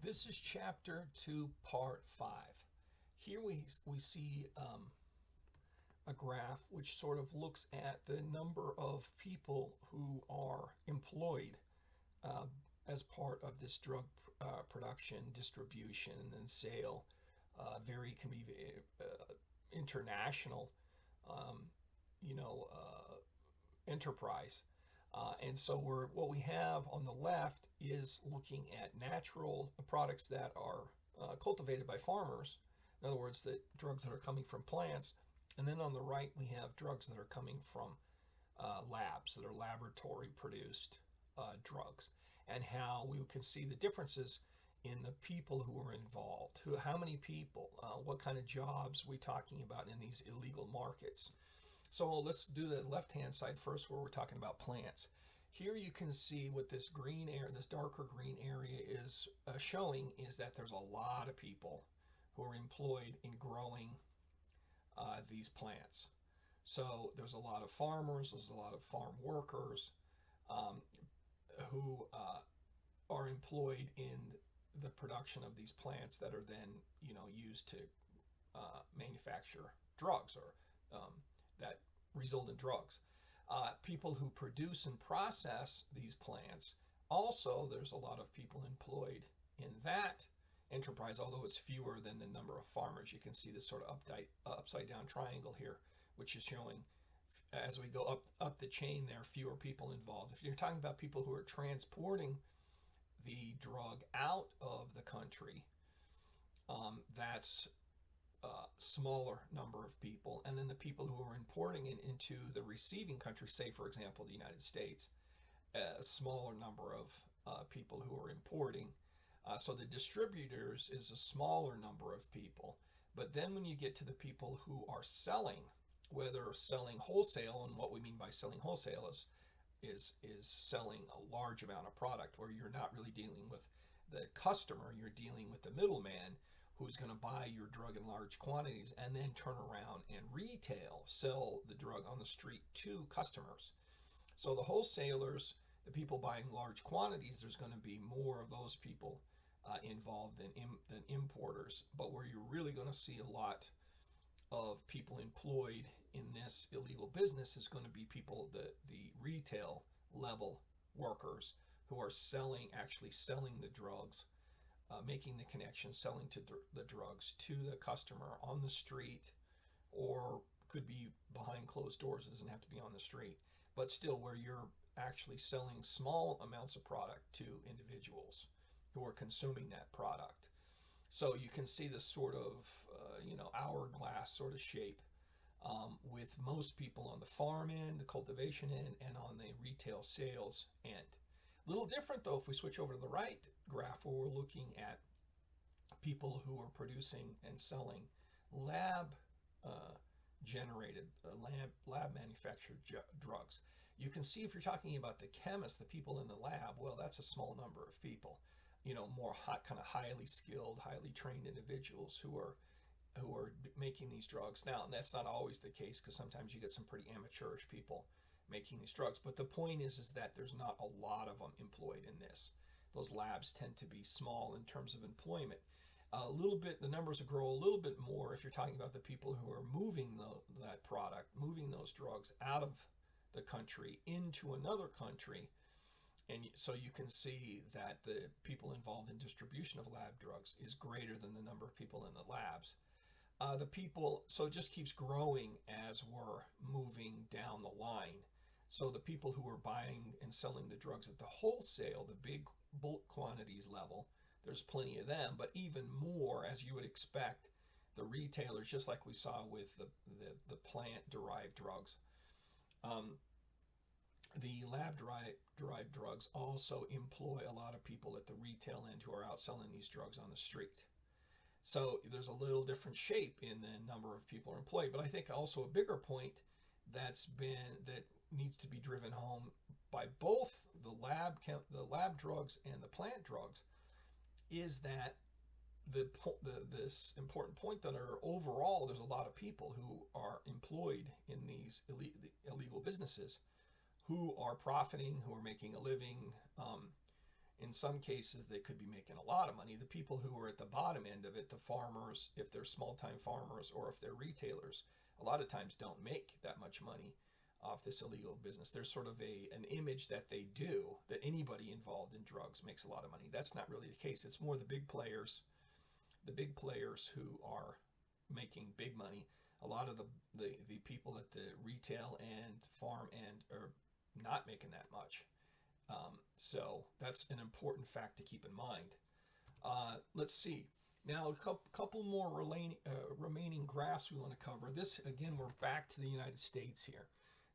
This is chapter 2, part 5. Here we see a graph which sort of looks at the number of people who are employed uh, as part of this drug production, distribution, and sale. Can be international, um, enterprise. What we have on the left is looking at natural products that are cultivated by farmers. In other words, the drugs that are coming from plants. And then on the right, we have drugs that are coming from labs, that are laboratory produced drugs, and how we can see the differences in the people who are involved. How many people, what kind of jobs we talking about in these illegal markets. So let's do the left-hand side first, where we're talking about plants. Here you can see what this green area, this darker green area is showing is that there's a lot of people who are employed in growing these plants. So there's a lot of farmers, there's a lot of farm workers um, who are employed in the production of these plants that are then, used to manufacture drugs or that result in drugs. People who produce and process these plants, also there's a lot of people employed in that enterprise, although it's fewer than the number of farmers. You can see this sort of upside down triangle here, which is showing as we go up the chain, there are fewer people involved. If you're talking about people who are transporting the drug out of the country, that's smaller number of people. And then the people who are importing it into the receiving country, say for example the United States, a smaller number of people who are importing. So the distributors is a smaller number of people. But then when you get to the people who are selling, whether selling wholesale, and what we mean by selling wholesale is selling a large amount of product, where you're not really dealing with the customer, you're dealing with the middleman who's going to buy your drug in large quantities and then turn around and sell the drug on the street to customers. So the wholesalers, the people buying large quantities, there's going to be more of those people involved than importers. But where you're really going to see a lot of people employed in this illegal business is going to be people, the retail level workers who are actually selling the drugs, making the connection, selling the drugs to the customer on the street, or could be behind closed doors. It doesn't have to be on the street, but still where you're actually selling small amounts of product to individuals who are consuming that product. So you can see this sort of, hourglass sort of shape, with most people on the farm end, the cultivation end, and on the retail sales end. A little different though if we switch over to the right graph, where we're looking at people who are producing and selling lab generated, lab manufactured drugs. You can see if you're talking about the chemists, the people in the lab, well, that's a small number of people. More kind of highly skilled, highly trained individuals who are making these drugs. Now, and that's not always the case, because sometimes you get some pretty amateurish people making these drugs. But the point is that there's not a lot of them employed in this. Those labs tend to be small in terms of employment. A little bit, the numbers will grow a little bit more if you're talking about the people who are moving that product, moving those drugs out of the country into another country. And so you can see that the people involved in distribution of lab drugs is greater than the number of people in the labs. So it just keeps growing as we're moving down the line. So the people who are buying and selling the drugs at the wholesale, the big bulk quantities level, there's plenty of them, but even more, as you would expect, the retailers, just like we saw with the plant-derived drugs. The lab-derived drugs also employ a lot of people at the retail end who are out selling these drugs on the street. So there's a little different shape in the number of people employed. But I think also a bigger point that needs to be driven home by both the lab drugs and the plant drugs is that this important point that are overall there's a lot of people who are employed in these illegal businesses, who are profiting, who are making a living, In some cases, they could be making a lot of money. The people who are at the bottom end of it, the farmers, if they're small-time farmers or if they're retailers, a lot of times don't make that much money off this illegal business. There's sort of an image that they do, that anybody involved in drugs makes a lot of money. That's not really the case. It's more the big players who are making big money. A lot of the people at the retail and farm end are not making that much. So that's an important fact to keep in mind. Let's see. Now, a couple more remaining graphs we want to cover. This, again, we're back to the United States here.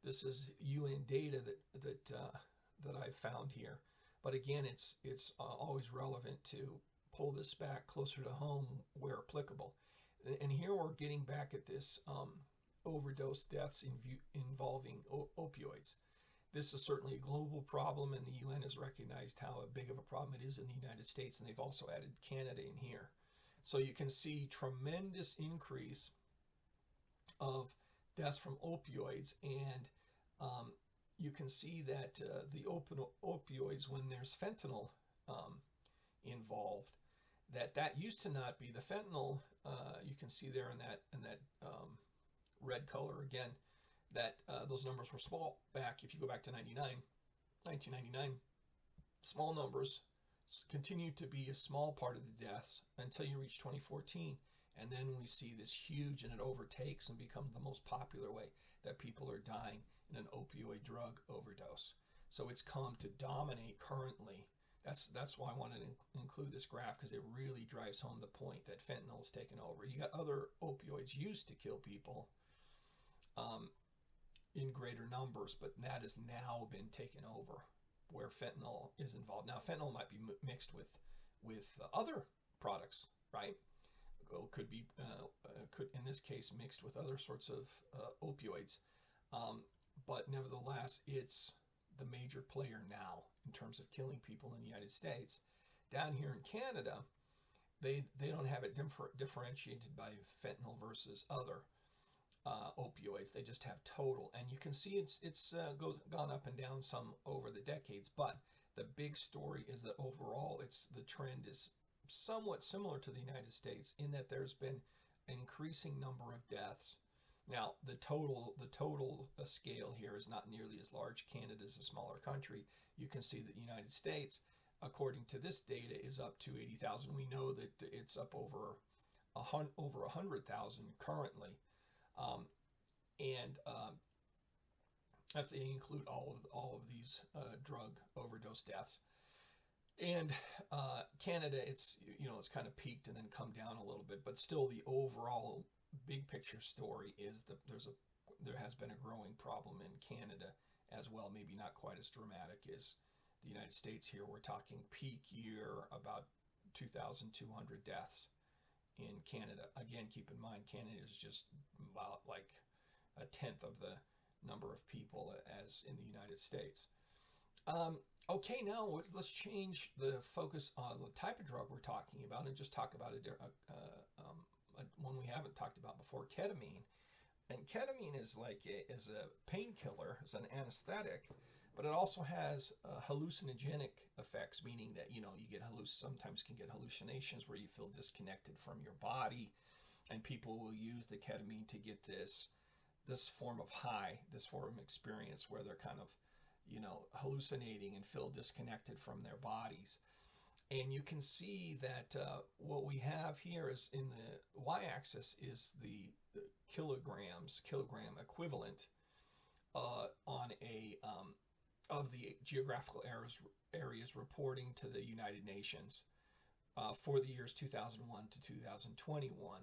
This is UN data that I've found here. But again, it's always relevant to pull this back closer to home where applicable. And here we're getting back at this overdose deaths involving opioids. This is certainly a global problem, and the UN has recognized how big of a problem it is in the United States, and they've also added Canada in here. So you can see tremendous increase of deaths from opioids, and you can see that the opioids, when there's fentanyl involved, that used to not be. The fentanyl, you can see there in that red color again, that those numbers were small back. If you go back to 1999, small numbers continue to be a small part of the deaths until you reach 2014. And then we see this huge, and it overtakes and becomes the most popular way that people are dying in an opioid drug overdose. So it's come to dominate currently. That's why I wanted to include this graph, because it really drives home the point that fentanyl is taken over. You got other opioids used to kill people in greater numbers, but that has now been taken over, where fentanyl is involved. Now, fentanyl might be mixed with other products, right? Could be, could in this case, mixed with other sorts of opioids, but nevertheless, it's the major player now in terms of killing people in the United States. Down here in Canada, they don't have it differentiated by fentanyl versus other opioids. They just have total, and you can see it's gone up and down some over the decades. But the big story is that overall, the trend is somewhat similar to the United States in that there's been an increasing number of deaths. Now, the total scale here is not nearly as large. Canada is a smaller country. You can see that the United States, according to this data, is up to 80,000. We know that it's up over 100,000 currently. If they include all of these drug overdose deaths. And Canada, it's kind of peaked and then come down a little bit, but still the overall big picture story is that there has been a growing problem in Canada as well, maybe not quite as dramatic as the United States here. We're talking peak year, about 2,200 deaths in Canada. Again, keep in mind, Canada is just about like a tenth of the number of people as in the United States. Okay, now let's change the focus on the type of drug we're talking about and just talk about one we haven't talked about before, ketamine. And ketamine is is a painkiller, is an anesthetic, but it also has hallucinogenic effects, meaning that you sometimes can get hallucinations where you feel disconnected from your body, and people will use the ketamine to get this form of high, this form of experience where they're kind of hallucinating and feel disconnected from their bodies. And you can see that what we have here is in the y-axis is the kilogram equivalent on of the geographical areas reporting to the United Nations for the years 2001 to 2021.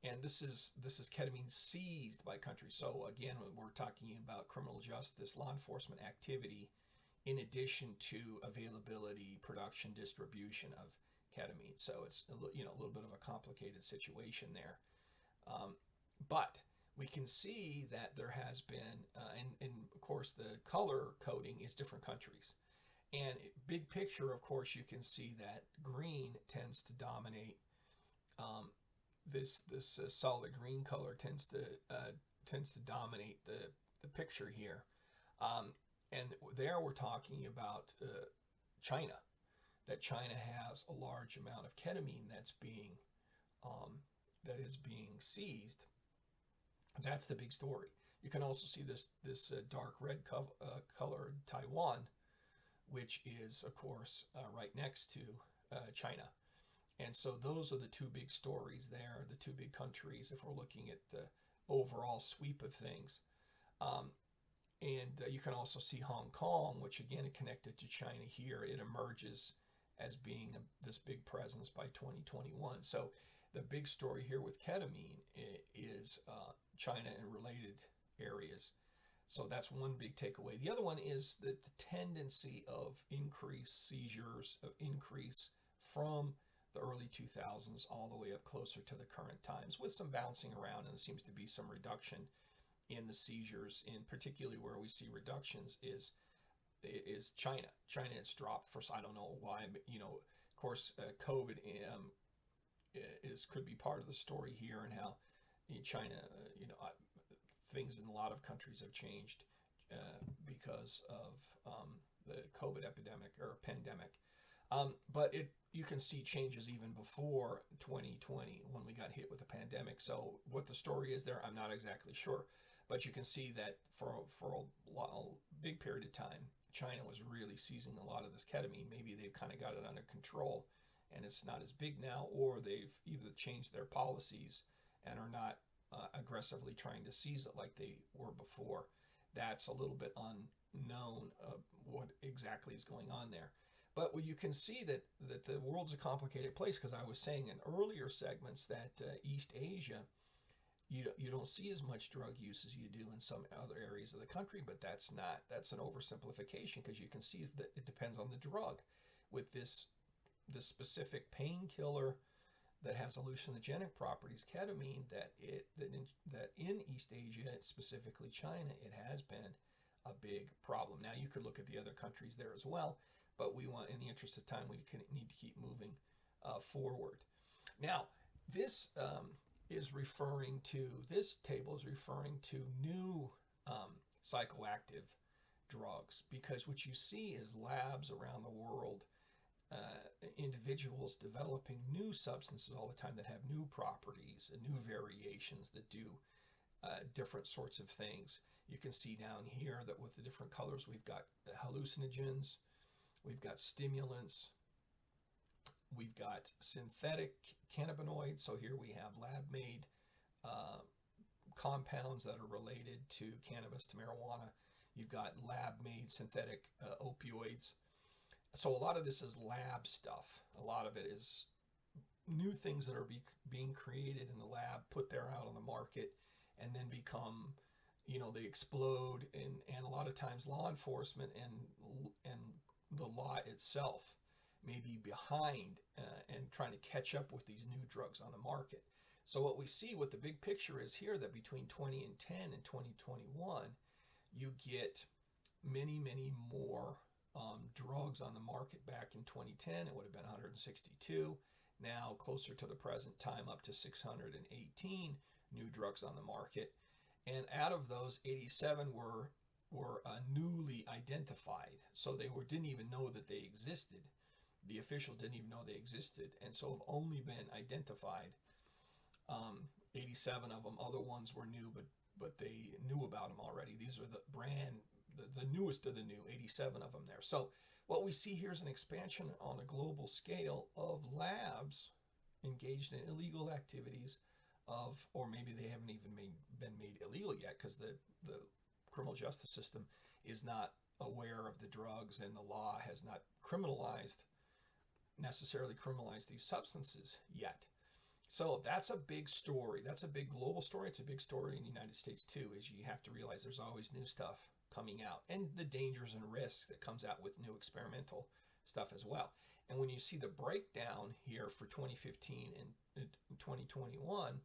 And this is ketamine seized by countries. So again, we're talking about criminal justice, law enforcement activity, in addition to availability, production, distribution of ketamine. So it's a little bit of a complicated situation there. But we can see that there has been, and of course the color coding is different countries. And big picture, of course, you can see that green tends to dominate. This solid green color tends to dominate the picture here. And there we're talking about China. that China has a large amount of ketamine um, that is being seized. That's the big story. You can also see this dark red colored Taiwan, which is of course right next to China. And so those are the two big stories there, the two big countries, if we're looking at the overall sweep of things. Um, and you can also see Hong Kong, which again is connected to China here. It emerges as being this big presence by 2021. So the big story here with ketamine is China and related areas. So that's one big takeaway. The other one is that the tendency of increased seizures, of increase from the early 2000s all the way up closer to the current times, with some bouncing around, and there seems to be some reduction in the seizures. In particularly where we see reductions is China. China has dropped for, I don't know why, but, of course, COVID could be part of the story here, and how in China, things in a lot of countries have changed because of the COVID epidemic or pandemic. But you can see changes even before 2020 when we got hit with the pandemic. So what the story is there, I'm not exactly sure. But you can see that for a big period of time, China was really seizing a lot of this ketamine. Maybe they've kind of got it under control and it's not as big now, or they've either changed their policies and are not aggressively trying to seize it like they were before. That's a little bit unknown what exactly is going on there. But you can see that the world's a complicated place, because I was saying in earlier segments that East Asia, you don't see as much drug use as you do in some other areas of the country, but that's an oversimplification, because you can see that it depends on the drug. With this specific painkiller that has hallucinogenic properties, ketamine, that in East Asia, specifically China, it has been a big problem. Now you could look at the other countries there as well, but we want, in the interest of time, we need to keep moving forward. Now, this table is referring to new psychoactive drugs, because what you see is labs around the world, individuals developing new substances all the time that have new properties and new variations that do different sorts of things. You can see down here that with the different colors, we've got hallucinogens, we've got stimulants, we've got synthetic cannabinoids. So here we have lab-made compounds that are related to cannabis, to marijuana. You've got lab-made synthetic opioids. So a lot of this is lab stuff. A lot of it is new things that are being created in the lab, put there out on the market, and then become, they explode. And a lot of times law enforcement and the law itself may be behind and trying to catch up with these new drugs on the market. So what we see, what the big picture is here, that between 2010 and 2021, you get many, many more drugs on the market. Back in 2010, it would have been 162. Now, closer to the present time, up to 618 new drugs on the market. And out of those, 87 were newly identified. So they didn't even know that they existed. The officials didn't even know they existed, and so have only been identified. 87 of them. Other ones were new, but they knew about them already. These are the newest of the new, 87 of them there. So what we see here is an expansion on a global scale of labs engaged in illegal activities or maybe they haven't even been made illegal yet, because the criminal justice system is not aware of the drugs, and the law has not necessarily criminalized these substances yet. So that's a big story. That's a big global story. It's a big story in the United States too, is you have to realize there's always new stuff coming out, and the dangers and risks that comes out with new experimental stuff as well. And when you see the breakdown here for 2015 and 2021,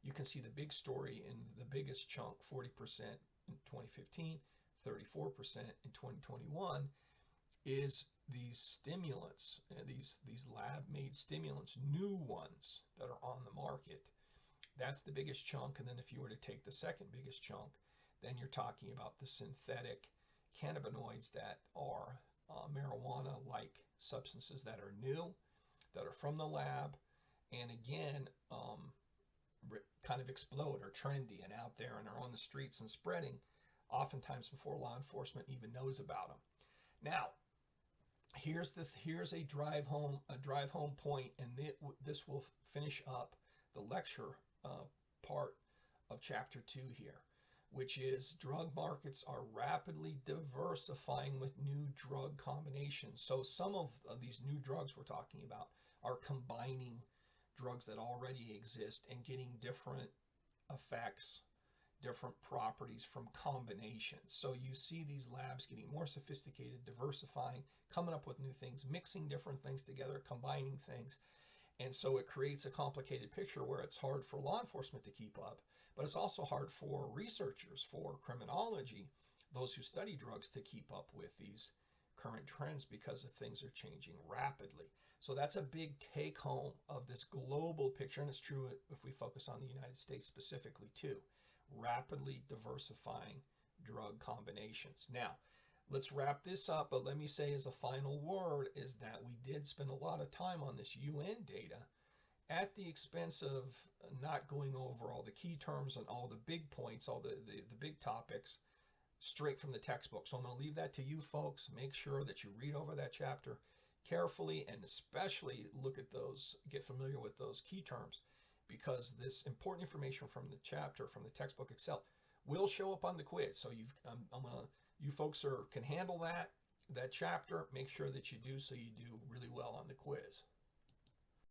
you can see the big story in the biggest chunk, 40% in 2015, 34% in 2021, is these stimulants, these lab-made stimulants, new ones that are on the market. That's the biggest chunk. And then if you were to take the second biggest chunk, then you're talking about the synthetic cannabinoids that are marijuana-like like substances that are new, that are from the lab, and again, kind of explode, or trendy and out there and are on the streets and spreading, oftentimes before law enforcement even knows about them. Now, here's a drive home point, and this will finish up the lecture part of chapter 2 here, which is drug markets are rapidly diversifying with new drug combinations. So some of these new drugs we're talking about are combining drugs that already exist and getting different effects, different properties from combinations. So you see these labs getting more sophisticated, diversifying, coming up with new things, mixing different things together, combining things. And so it creates a complicated picture where it's hard for law enforcement to keep up, but it's also hard for researchers, for criminology, those who study drugs, to keep up with these current trends because of things are changing rapidly. So that's a big take home of this global picture, and it's true if we focus on the United States specifically too. Rapidly diversifying drug combinations. Now, let's wrap this up, but let me say as a final word is that we did spend a lot of time on this UN data at the expense of not going over all the key terms and all the big points, all the big topics straight from the textbook. So I'm going to leave that to you folks. Make sure that you read over that chapter carefully, and especially look at those, get familiar with those key terms, because this important information from the chapter, from the textbook itself, will show up on the quiz. So you folks can handle that chapter. Make sure that you do, so you do really well on the quiz.